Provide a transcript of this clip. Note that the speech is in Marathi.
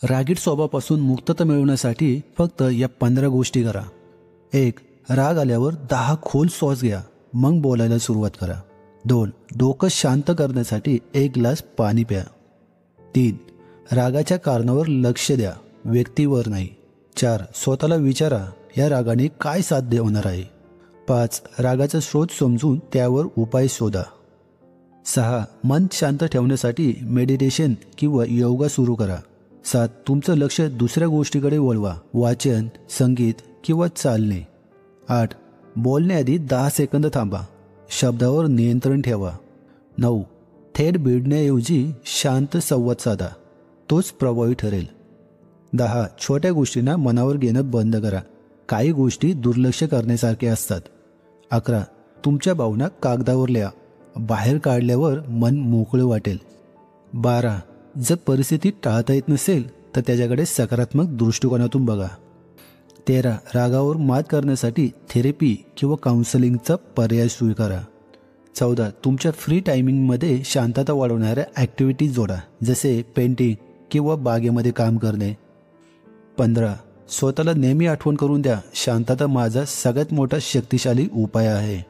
रागीट स्वभावापासून मुक्तता मिळवण्यासाठी फक्त या 15 गोष्टी करा. 1. राग आल्यावर 10 खोल श्वास घ्या, मग बोलायला सुरुवात करा. 2. डोकं शांत करण्यासाठी 1 ग्लास पाणी प्या. 3. रागाच्या कारणावर लक्ष द्या, व्यक्तीवर नाही. 4. स्वतःला विचारा, या रागाने काय साध्य होणार आहे. 5. रागाचा स्रोत समजून त्यावर उपाय शोधा. 6. मन शांत ठेवण्यासाठी मेडिटेशन किंवा योगा सुरू करा. 7. तुमचं लक्ष दुसऱ्या गोष्टीकडे वळवा, वाचन, संगीत किंवा चालणे. 8. बोलण्याआधी 10 सेकंद थांबा, शब्दावर नियंत्रण ठेवा. 9. थेट भिडण्याऐवजी शांत संवाद साधा, तोच प्रभावी ठरेल. 10. छोट्या गोष्टींना मनावर घेणं बंद करा, काही गोष्टी दुर्लक्ष करण्यासारख्या असतात. 11. तुमच्या भावना कागदावर लिहा, बाहेर काढल्यावर मन मोकळे वाटेल. 12. जर परिस्थिती टाळता येत नसेल तर त्याच्याकडे सकारात्मक दृष्टिकोनातून बघा. 13. रागावर मात करण्यासाठी थेरपी किंवा काउन्सलिंगचा पर्याय स्वीकारा. 14. तुमच्या फ्री टायमिंगमध्ये शांतता वाढवणाऱ्या ॲक्टिव्हिटीज जोडा, जसे पेंटिंग किंवा बागेमध्ये काम करणे. 15. स्वतःला नेहमी आठवण करून द्या, शांतता माझा सगळ्यात मोठा शक्तिशाली उपाय आहे.